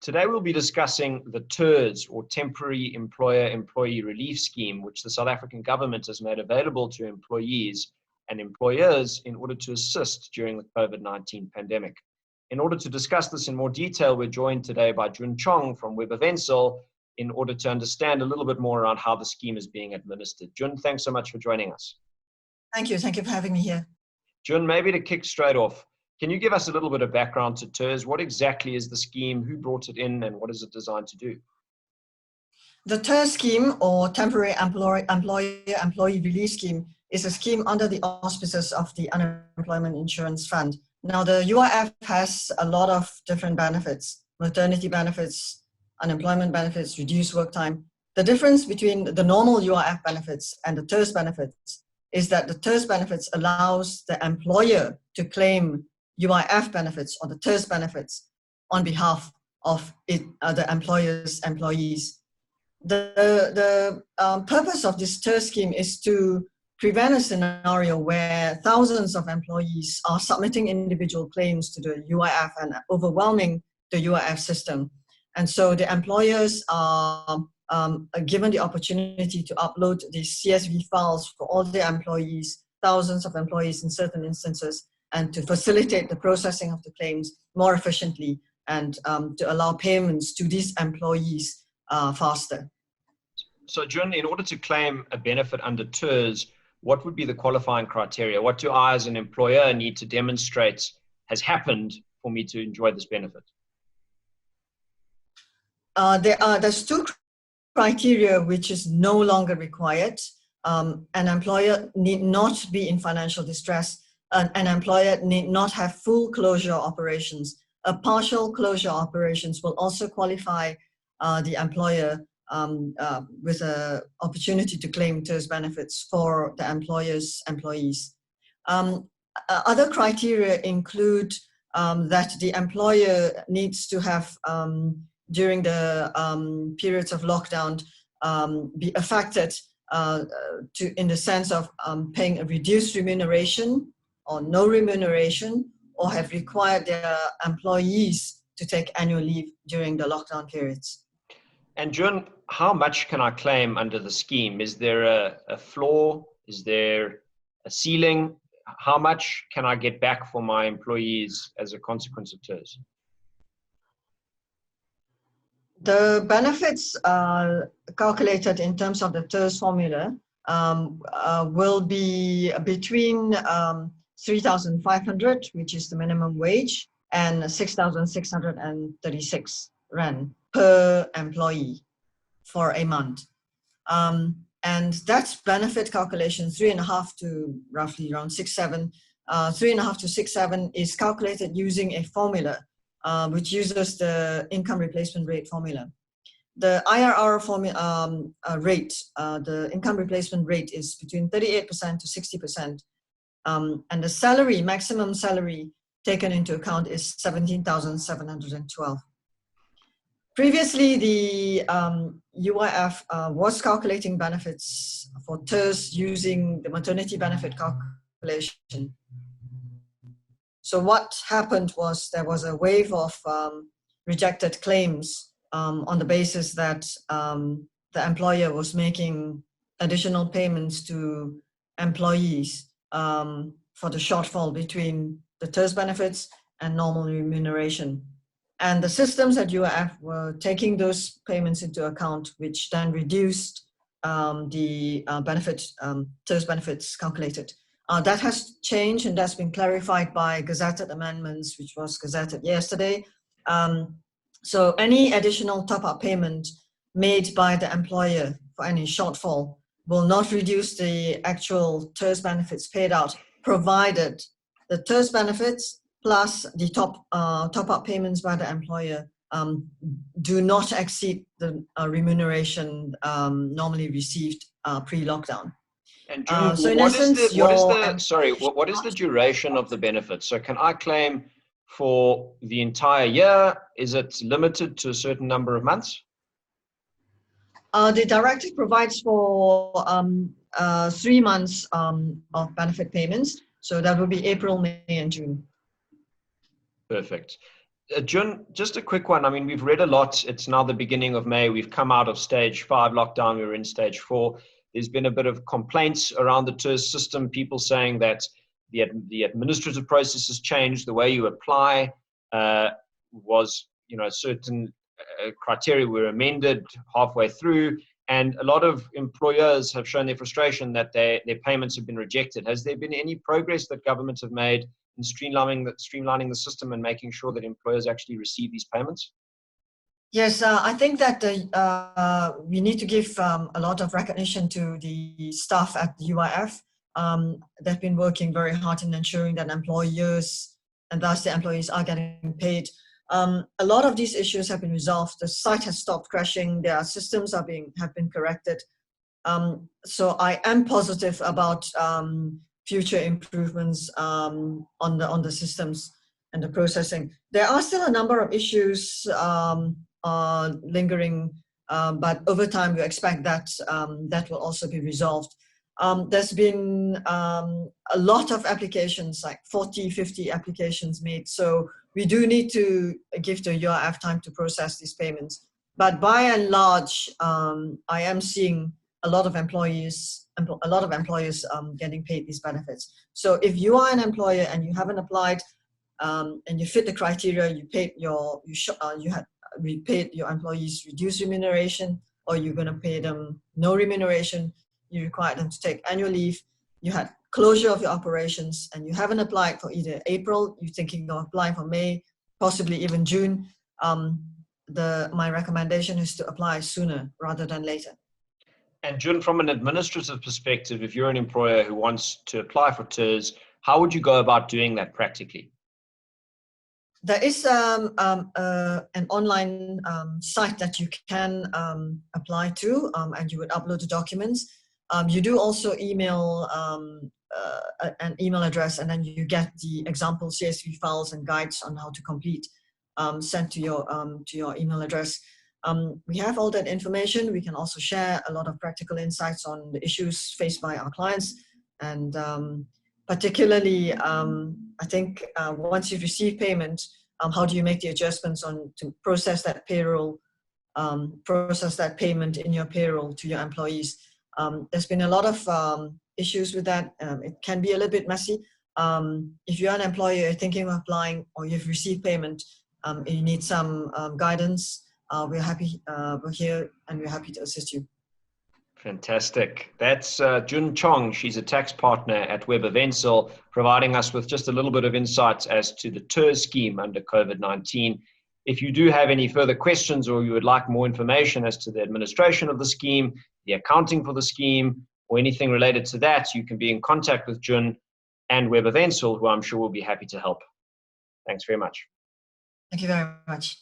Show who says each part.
Speaker 1: Today we'll be discussing the TERS, or Temporary Employer-Employee Relief Scheme, which the South African government has made available to employees and employers in order to assist during the COVID-19 pandemic. In order to discuss this in more detail, we're joined today by Joon Chong from Webber Wentzel in order to understand a little bit more around how the scheme is being administered. Joon, thanks so much for joining us.
Speaker 2: Thank you for having me here.
Speaker 1: Joon, maybe to kick straight off, can you give us a little bit of background to TERS? What exactly is the scheme? Who brought it in, and what is it designed to do?
Speaker 2: The TERS scheme, or Temporary Employer-Employee Relief Scheme, is a scheme under the auspices of the Unemployment Insurance Fund. Now, the UIF has a lot of different benefits: maternity benefits, unemployment benefits, reduced work time. The difference between the normal UIF benefits and the TERS benefits is that the TERS benefits allows the employer to claim UIF benefits or the TERS benefits on behalf of the employer's employees. The purpose of this TERS scheme is to prevent a scenario where thousands of employees are submitting individual claims to the UIF and overwhelming the UIF system. And so the employers are given the opportunity to upload these CSV files for all the employees, thousands of employees in certain instances, and to facilitate the processing of the claims more efficiently and to allow payments to these employees faster.
Speaker 1: So, Joon, in order to claim a benefit under TERS, what would be the qualifying criteria? What do I as an employer need to demonstrate has happened for me to enjoy this benefit?
Speaker 2: There's two criteria which is no longer required. An employer need not be in financial distress. An employer need not have full closure operations. A partial closure operations will also qualify the employer with an opportunity to claim TERS benefits for the employer's employees. Other criteria include that the employer needs to have, during the periods of lockdown, be affected in the sense of paying a reduced remuneration or no remuneration, or have required their employees to take annual leave during the lockdown periods.
Speaker 1: And Joon, how much can I claim under the scheme? Is there a floor? Is there a ceiling? How much can I get back for my employees as a consequence of TERS?
Speaker 2: The benefits calculated in terms of the TERS formula will be between 3,500, which is the minimum wage, and 6,636 Rand per employee for a month. And that's benefit calculation 3.5 to roughly around 6.7. 3.5 to 6.7 is calculated using a formula which uses the income replacement rate formula. The IRR rate, the income replacement rate, is between 38% to 60%. And the salary, maximum salary taken into account, is 17,712. Previously, the UIF was calculating benefits for TERS using the maternity benefit calculation. So what happened was there was a wave of rejected claims on the basis that the employer was making additional payments to employees for the shortfall between the TERS benefits and normal remuneration. And the systems at UIF were taking those payments into account, which then reduced the TERS benefits calculated. That has changed, and that's been clarified by gazetted amendments, which was gazetted yesterday. So any additional top-up payment made by the employer for any shortfall will not reduce the actual TERS benefits paid out, provided the TERS benefits plus the top-up payments by the employer do not exceed the remuneration normally received pre-lockdown.
Speaker 1: And Joon,
Speaker 2: so
Speaker 1: what is the duration of the benefit? So can I claim for the entire year? Is it limited to a certain number of months?
Speaker 2: The directive provides for 3 months of benefit payments. So that will be April, May, and June.
Speaker 1: Perfect. Joon, just a quick one. I mean, we've read a lot. It's now the beginning of May. We've come out of stage 5 lockdown. We're in stage 4. There's been a bit of complaints around the TERS system, people saying that the administrative process has changed. The way you apply was, certain criteria were amended halfway through. And a lot of employers have shown their frustration that their payments have been rejected. Has there been any progress that governments have made in streamlining the system and making sure that employers actually receive these payments?
Speaker 2: Yes, I think that we need to give a lot of recognition to the staff at the UIF. They've been working very hard in ensuring that employers and thus the employees are getting paid. A lot of these issues have been resolved. The site has stopped crashing. Their systems have been corrected. So I am positive about future improvements on the systems and the processing. There are still a number of issues lingering, but over time we expect that that will also be resolved. There's been a lot of applications, like 40, 50 applications made. So we do need to give the UIF time to process these payments. But by and large, I am seeing a lot of employers getting paid these benefits. So if you are an employer and you haven't applied and you fit the criteria, you paid we paid your employees reduced remuneration, or you're going to pay them no remuneration, you require them to take annual leave, you had closure of your operations, and you haven't applied for either April, you're thinking of applying for May, possibly even June, my recommendation is to apply sooner rather than later.
Speaker 1: And Joon, from an administrative perspective, if you're an employer who wants to apply for TERS, how would you go about doing that practically?
Speaker 2: There is an online site that you can apply to, and you would upload the documents. You do also email an email address, and then you get the example CSV files and guides on how to complete sent to your email address. We have all that information. We can also share a lot of practical insights on the issues faced by our clients, and particularly, I think once you've received payment, how do you make the adjustments to process that payroll, process that payment in your payroll to your employees? There's been a lot of issues with that. It can be a little bit messy. If you're an employer, you're thinking of applying, or you've received payment, you need some guidance, we're here and we're happy to assist you.
Speaker 1: Fantastic. That's Joon Chong. She's a tax partner at Webber Wentzel, providing us with just a little bit of insights as to the TERS scheme under COVID-19. If you do have any further questions, or you would like more information as to the administration of the scheme, the accounting for the scheme, or anything related to that, you can be in contact with Joon and Webber Wentzel, who I'm sure will be happy to help. Thanks very much.
Speaker 2: Thank you very much.